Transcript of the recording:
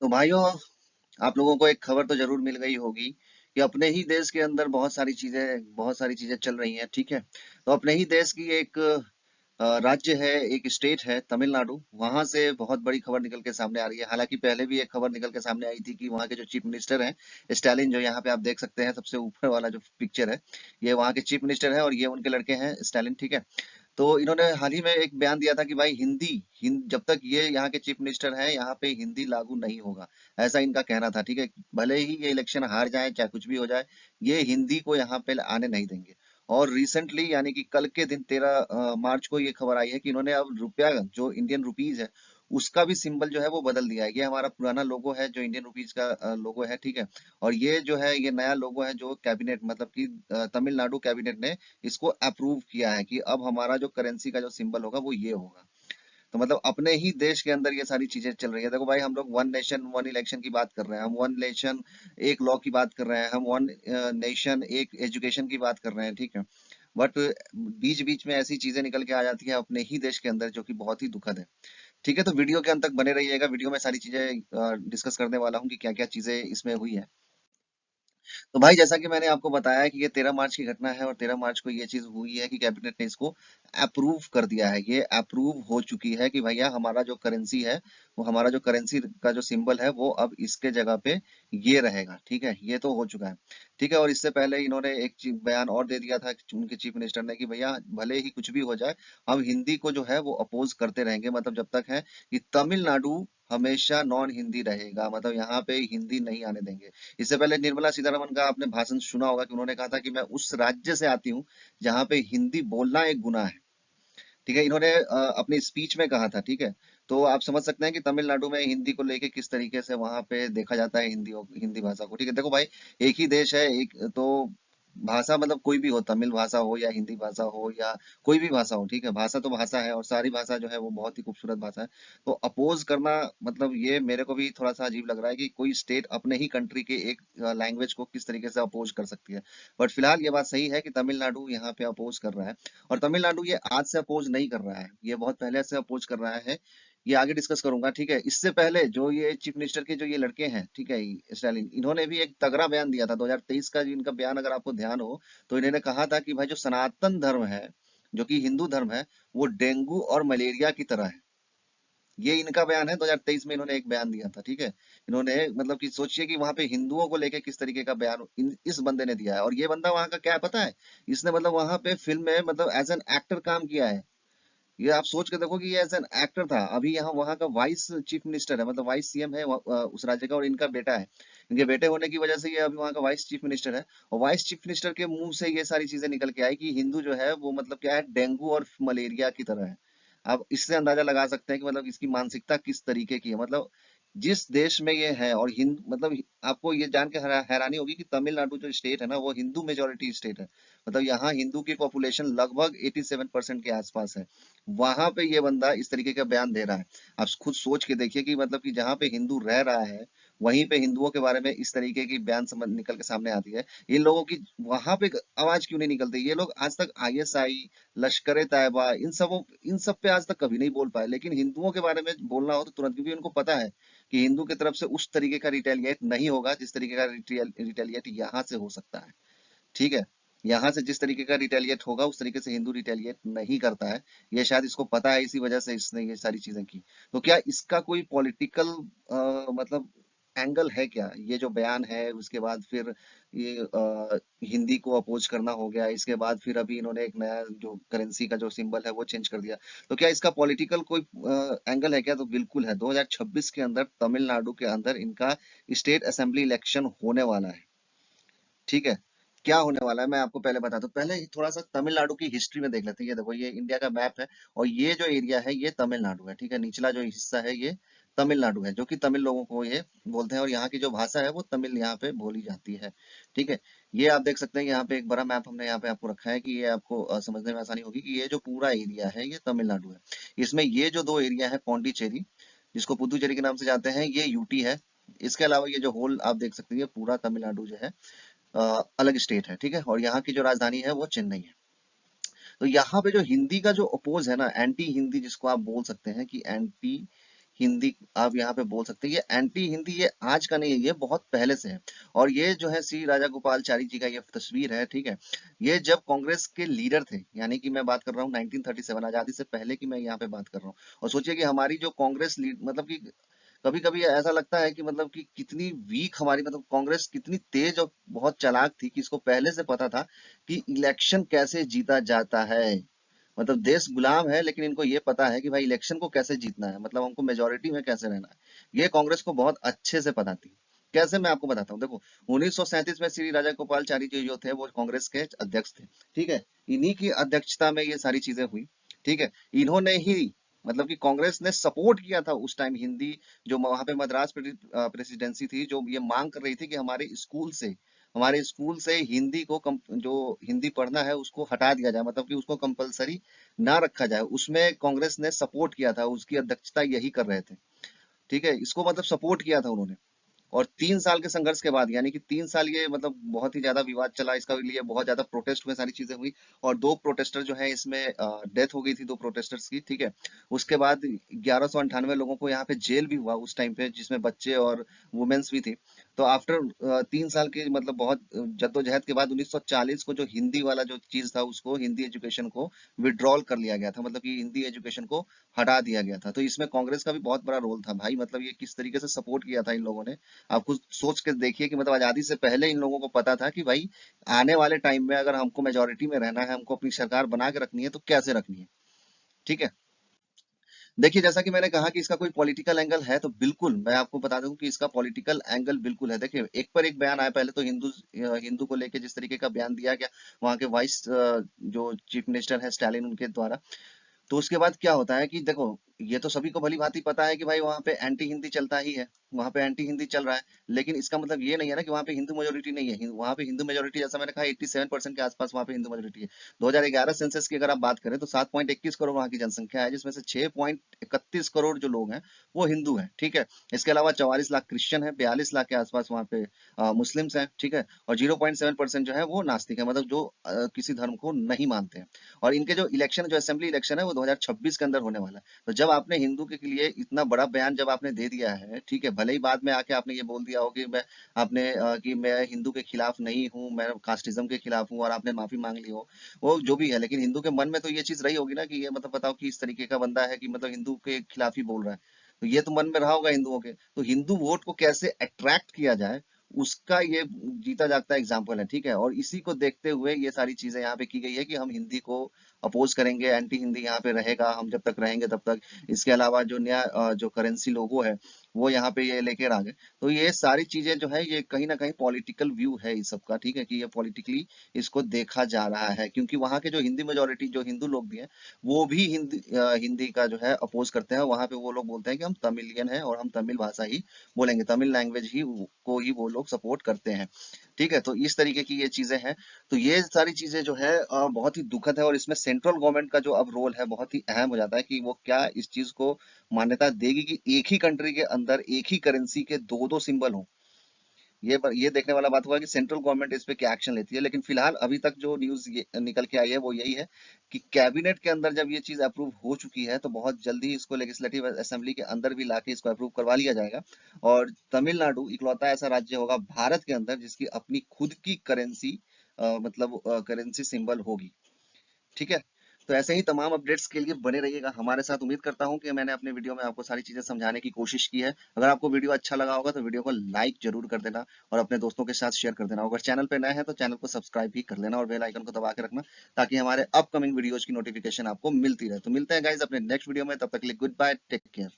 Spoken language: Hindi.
तो भाइयों, आप लोगों को एक खबर तो जरूर मिल गई होगी कि अपने ही देश के अंदर बहुत सारी चीजें चल रही हैं। ठीक है, तो अपने ही देश की एक राज्य है, एक स्टेट है तमिलनाडु। वहां से बहुत बड़ी खबर निकल के सामने आ रही है। हालांकि पहले भी एक खबर निकल के सामने आई थी कि वहां के जो चीफ मिनिस्टर हैं, स्टालिन, जो यहाँ पे आप देख सकते हैं सबसे ऊपर वाला जो पिक्चर है, ये वहाँ के चीफ मिनिस्टर है और ये उनके लड़के हैं स्टालिन। ठीक है, तो इन्होंने हाल ही में एक बयान दिया था कि भाई जब तक ये यहाँ के चीफ मिनिस्टर हैं यहाँ पे हिंदी लागू नहीं होगा, ऐसा इनका कहना था। ठीक है, भले ही ये इलेक्शन हार जाए चाहे कुछ भी हो जाए, ये हिंदी को यहाँ पे आने नहीं देंगे। और रिसेंटली यानी कि कल के दिन 13 मार्च को ये खबर आई है कि इन्होंने अब रुपया, जो इंडियन रुपीज है, उसका भी सिंबल जो है वो बदल दिया है। ये हमारा पुराना लोगो है जो इंडियन रुपीज का लोगो है। ठीक है, और ये जो है ये नया लोगो है जो कैबिनेट मतलब कि तमिलनाडु कैबिनेट ने इसको अप्रूव किया है कि अब हमारा जो करेंसी का जो सिंबल होगा वो ये होगा। तो मतलब अपने ही देश के अंदर ये सारी चीजें चल रही है। देखो भाई, हम लोग वन नेशन वन इलेक्शन की बात कर रहे हैं, हम वन नेशन एक लॉ की बात कर रहे हैं, हम वन नेशन एक एजुकेशन की बात कर रहे हैं। ठीक है, बट बीच बीच में ऐसी चीजें निकल के आ जाती है अपने ही देश के अंदर जो कि बहुत ही दुखद है। ठीक है, तो वीडियो के अंत तक बने रहिएगा। वीडियो में सारी चीजें डिस्कस करने वाला हूँ कि क्या क्या चीजें इसमें हुई है। तो भाई, जैसा कि मैंने आपको बताया कि ये 13 मार्च की घटना है और 13 मार्च को ये चीज हुई है कि कैबिनेट ने इसको अप्रूव कर दिया है। ये अप्रूव हो चुकी है कि भैया हमारा जो करेंसी है, वो हमारा जो करेंसी का जो सिंबल है वो अब इसके जगह पे ये रहेगा। ठीक है, ये तो हो चुका है। ठीक है, और इससे पहले इन्होंने एक बयान और दे दिया था उनके चीफ मिनिस्टर ने कि भैया भले ही कुछ भी हो जाए, हम हिंदी को जो है वो अपोज करते रहेंगे। मतलब जब तक है कि तमिलनाडु हमेशा नॉन हिंदी रहेगा, मतलब यहाँ पे हिंदी नहीं आने देंगे। इससे पहले निर्मला सीतारमण का आपने भाषण सुना होगा कि उन्होंने कहा था कि मैं उस राज्य से आती हूँ जहाँ पे हिंदी बोलना एक गुनाह है। ठीक है, इन्होंने अपनी स्पीच में कहा था। ठीक है, तो आप समझ सकते हैं कि तमिलनाडु में हिंदी को लेके किस तरीके से वहां पे देखा जाता है हिंदी भाषा को। ठीक है, देखो भाई, एक ही देश है, एक तो भाषा मतलब कोई भी हो, तमिल भाषा हो या हिंदी भाषा हो या कोई भी भाषा हो। ठीक है, भाषा तो भाषा है और सारी भाषा जो है वो बहुत ही खूबसूरत भाषा है। तो अपोज करना मतलब ये मेरे को भी थोड़ा सा अजीब लग रहा है कि कोई स्टेट अपने ही कंट्री के एक लैंग्वेज को किस तरीके से अपोज कर सकती है। बट फिलहाल ये बात सही है कि तमिलनाडु यहाँ पे अपोज कर रहा है। और तमिलनाडु ये आज से अपोज नहीं कर रहा है, ये बहुत पहले से अपोज कर रहा है। ये आगे डिस्कस करूंगा। ठीक है, इससे पहले जो ये चीफ मिनिस्टर के जो ये लड़के हैं, ठीक है, स्टालिन, इन्होंने भी एक तगड़ा बयान दिया था 2023 का। जो इनका बयान अगर आपको ध्यान हो, तो इन्होंने कहा था कि भाई जो सनातन धर्म है, जो कि हिंदू धर्म है, वो डेंगू और मलेरिया की तरह है। ये इनका बयान है, 2023 में इन्होंने एक बयान दिया था। ठीक है, इन्होंने मतलब कि सोचिए कि वहां पे हिंदुओं को लेके किस तरीके का बयान इस बंदे ने दिया है। और ये बंदा वहां का क्या है पता है, इसने मतलब वहां पे फिल्म में मतलब एज एन एक्टर काम किया है। ये आप सोच के देखो कि ये एज एन एक्टर था। अभी यहाँ वहाँ का वाइस चीफ मिनिस्टर है, मतलब वाइस सीएम है उस राज्य का, और इनका बेटा है। इनके बेटे होने की वजह से ये अभी वहाँ का वाइस चीफ मिनिस्टर है। और वाइस चीफ मिनिस्टर के मुंह से ये सारी चीजें निकल के आई कि हिंदू जो है वो मतलब क्या है, डेंगू और मलेरिया की तरह है। आप इससे अंदाजा लगा सकते हैं कि मतलब इसकी मानसिकता किस तरीके की है। मतलब जिस देश में ये है और हिंद मतलब आपको ये जान के हैरानी होगी कि तमिलनाडु जो स्टेट है ना, वो हिंदू मेजोरिटी स्टेट है। मतलब यहाँ हिंदू की पॉपुलेशन लगभग 87% के आसपास है। वहां पे ये बंदा इस तरीके का बयान दे रहा है। आप खुद सोच के देखिए कि मतलब कि जहाँ पे हिंदू रह रहा है, वहीं पे हिंदुओं के बारे में इस तरीके की बयान समझ निकल के सामने आती है। इन लोगों की वहां पे आवाज क्यों नहीं निकलती? ये लोग आज तक आईएसआई, लश्कर तैयबा, इन सब पे आज तक कभी नहीं बोल पाए, लेकिन हिंदुओं के बारे में बोलना हो तो तुरंत, क्योंकि उनको पता है कि हिंदू की तरफ से उस तरीके का रिटेलिएट नहीं होगा जिस तरीके का रिटेलिएट यहाँ से हो सकता है। ठीक है, यहाँ से जिस तरीके का रिटेलिएट होगा उस तरीके से हिंदू रिटेलिएट नहीं करता है। ये शायद इसको पता है, इसी वजह से इसने ये सारी चीजें की। तो क्या इसका कोई पॉलिटिकल मतलब एंगल है क्या? ये जो बयान है उसके बाद फिर ये हिंदी को अपोज करना हो गया, इसके बाद फिर अभी इन्होंने एक नया जो करेंसी का जो सिंबल है वो चेंज कर दिया। तो क्या इसका पॉलिटिकल कोई एंगल है क्या? तो बिल्कुल है। 2026 के अंदर तमिलनाडु के अंदर इनका स्टेट असेंबली इलेक्शन होने वाला है। ठीक है, क्या होने वाला है मैं आपको पहले बता दूं। पहले थोड़ा सा तमिलनाडु की हिस्ट्री में देख लेते हैं। ये देखो, ये इंडिया का मैप है और ये जो एरिया है ये तमिलनाडु है। ठीक है, निचला जो हिस्सा है ये तमिलनाडु है, जो कि तमिल लोगों को ये बोलते हैं, और यहाँ की जो भाषा है वो तमिल यहाँ पे बोली जाती है। ठीक है, ये आप देख सकते हैं कि यहाँ पे एक बड़ा मैप हमने यहाँ पे आपको रखा है कि ये आपको समझने में आसानी होगी कि ये जो पूरा एरिया है ये तमिलनाडु है। इसमें ये जो दो एरिया है, पौंडीचेरी, जिसको पुदुचेरी के नाम से जानते हैं, ये यूटी है। इसके अलावा ये जो होल आप देख सकते हैं ये पूरा तमिलनाडु जो है अलग स्टेट है। ठीक है, और यहाँ की जो राजधानी है वो चेन्नई है। तो यहाँ पे जो हिंदी का जो अपोज है ना, एंटी हिंदी जिसको आप बोल सकते हैं कि एंटी हिंदी आप यहाँ पे बोल सकते हैं। ये एंटी हिंदी ये आज का नहीं है, ये बहुत पहले से है। और ये जो है श्री राजा गोपालचारी जी का ये तस्वीर है, ठीक है। ये जब कांग्रेस के लीडर थे, यानी कि मैं बात कर रहा हूँ 1937 आजादी से पहले की मैं यहाँ पे बात कर रहा हूँ। और सोचिए कि हमारी जो कांग्रेस मतलब कि कभी कभी ऐसा लगता है कि मतलब कि कितनी वीक हमारी मतलब कांग्रेस कितनी तेज और बहुत चालाक थी कि इसको पहले से पता था कि इलेक्शन कैसे जीता जाता है। मतलब देश गुलाम है लेकिन इनको ये पता है कि भाई इलेक्शन को कैसे जीतना है, मतलब हमको मेजोरिटी में कैसे रहना है। ये कांग्रेस को बहुत अच्छे से पता थी। कैसे, मैं आपको बताता हूँ। देखो 1937 में श्री राजा गोपालचारी जी जो थे वो कांग्रेस के अध्यक्ष थे, ठीक है। इन्हीं की अध्यक्षता में ये सारी चीजें हुई, ठीक है। इन्होंने ही मतलब कि कांग्रेस ने सपोर्ट किया था उस टाइम हिंदी, जो वहां पे मद्रास प्रेसिडेंसी थी जो ये मांग कर रही थी कि हमारे स्कूल से हिंदी को जो हिंदी पढ़ना है उसको हटा दिया जाए, मतलब कि उसको कंपलसरी ना रखा जाए। उसमें कांग्रेस ने सपोर्ट किया था, उसकी अध्यक्षता यही कर रहे थे, ठीक है। इसको मतलब सपोर्ट किया था उन्होंने। और 3 साल के संघर्ष के बाद, यानी कि 3 साल ये मतलब बहुत ही ज्यादा विवाद चला, इसका लिए बहुत ज्यादा प्रोटेस्ट हुए, सारी चीजें हुई। और 2 प्रोटेस्टर जो है इसमें डेथ हो गई थी 2 प्रोटेस्टर्स की, ठीक है। उसके बाद 1198 लोगों को यहाँ पे जेल भी हुआ उस टाइम पे, जिसमें बच्चे और वुमेन्स भी थी। तो आफ्टर 3 साल की मतलब बहुत जद्दोजहद के बाद 1940 को जो हिंदी वाला जो चीज था उसको, हिंदी एजुकेशन को विड्रॉल कर लिया गया था, मतलब कि हिंदी एजुकेशन को हटा दिया गया था। तो इसमें कांग्रेस का भी बहुत बड़ा रोल था भाई, मतलब ये किस तरीके से सपोर्ट किया था इन लोगों ने। आप कुछ सोच के देखिए कि मतलब आजादी से पहले इन लोगों को पता था कि भाई आने वाले टाइम में अगर हमको मेजोरिटी में रहना है, हमको अपनी सरकार बना के रखनी है तो कैसे रखनी है, ठीक है। देखिए जैसा कि मैंने कहा कि इसका कोई पॉलिटिकल एंगल है, तो बिल्कुल मैं आपको बता दूं कि इसका पॉलिटिकल एंगल बिल्कुल है। देखिए एक पर एक बयान आया, पहले तो हिंदू को लेके जिस तरीके का बयान दिया गया वहां के वाइस जो चीफ मिनिस्टर है स्टालिन उनके द्वारा। तो उसके बाद क्या होता है कि देखो ये तो सभी को भली भांति पता है कि भाई वहां पे एंटी हिंदी चलता ही है, वहां पे एंटी हिंदी चल रहा है। लेकिन इसका मतलब ये नहीं है ना कि वहां पे हिंदू मेजोरिटी नहीं है। वहां पे हिंदू मेजोरिटी जैसा मैंने कहा 87% के आसपास वहां पे हिंदू मेजोरिटी है। 2011 सेंसस की अगर आप बात करें तो 7.21 करोड़ वहां की जनसंख्या है, जिसमें से 6.31 करोड़ जो लोग हैं वो हिंदू हैं, ठीक है। इसके अलावा 44 लाख क्रिश्चियन है, 42 लाख के आसपास वहां पे मुस्लिम्स हैं, ठीक है। और 0.7% जो है वो नास्तिक है, मतलब जो किसी धर्म को नहीं मानते हैं। और इनके जो इलेक्शन, जो असेंबली इलेक्शन है वो 2026 के अंदर होने वाला है। तो जब आपने हिंदू के लिए इतना बड़ा बयान जब आपने दे दिया है, ठीक है, भले ही बाद में आके आपने ये बोल दिया हो कि मैं हिंदू के खिलाफ नहीं हूँ, मैं कास्टिज्म के खिलाफ हूँ, और आपने माफी मांग ली हो, वो जो भी है, लेकिन हिंदू के मन में तो ये चीज रही होगी ना कि ये मतलब बताओ कि इस तरीके का बंदा है कि मतलब हिंदू के खिलाफ ही बोल रहा है। तो ये तो मन में रहा होगा हिंदुओं के। तो हिंदू वोट को कैसे अट्रैक्ट किया जाए, उसका ये जीता जागता एग्जाम्पल है, ठीक है। और इसी को देखते हुए ये सारी चीजें यहाँ पे की गई है कि हम हिंदी को अपोज करेंगे, एंटी हिंदी यहाँ पे रहेगा, हम जब तक रहेंगे तब तक। इसके अलावा जो नया जो करेंसी लोगो है वो यहाँ पे ये लेकर आ गए। तो ये सारी चीजें जो है ये कहीं ना कहीं पॉलिटिकल व्यू है इस सब का, ठीक है, कि ये पॉलिटिकली इसको देखा जा रहा है। क्योंकि वहाँ के जो हिंदी मेजोरिटी जो हिंदू लोग भी हैं वो भी हिंदी का जो है अपोज करते हैं। वहाँ पे वो लोग बोलते हैं कि हम तमिलियन हैं और हम तमिल भाषा ही बोलेंगे, तमिल लैंग्वेज ही को ही वो लोग सपोर्ट करते हैं, ठीक है। तो इस तरीके की ये चीजें हैं। तो ये सारी चीजें जो है बहुत ही दुखद है। और इसमें सेंट्रल गवर्नमेंट का जो अब रोल है बहुत ही अहम हो जाता है कि वो क्या इस चीज को मान्यता देगी कि एक ही कंट्री के अंदर एक ही करेंसी के दो दो सिंबल हो। ये देखने वाला बात हुआ कि सेंट्रल गवर्नमेंट इस पे क्या एक्शन लेती है। लेकिन फिलहाल अभी तक जो न्यूज निकल के आई है वो यही है कि कैबिनेट के अंदर जब ये चीज अप्रूव हो चुकी है तो बहुत जल्दी इसको लेजिस्लेटिव असेंबली के अंदर भी लाके इसको अप्रूव करवा लिया जाएगा। और तमिलनाडु इकलौता ऐसा राज्य होगा भारत के अंदर जिसकी अपनी खुद की करेंसी मतलब करेंसी सिंबल होगी, ठीक है। तो ऐसे ही तमाम अपडेट्स के लिए बने रहिएगा हमारे साथ। उम्मीद करता हूं कि मैंने अपने वीडियो में आपको सारी चीजें समझाने की कोशिश की है। अगर आपको वीडियो अच्छा लगा होगा तो वीडियो को लाइक जरूर कर देना और अपने दोस्तों के साथ शेयर कर देना। अगर चैनल पे नए हैं तो चैनल को सब्सक्राइब भी कर लेना और बेल आइकन को दबा के रखना, ताकि हमारे अपकमिंग वीडियोज की नोटिफिकेशन आपको मिलती रहे। तो मिलते हैं गाइज अपने नेक्स्ट वीडियो में, तब तक के लिए गुड बाय, टेक केयर।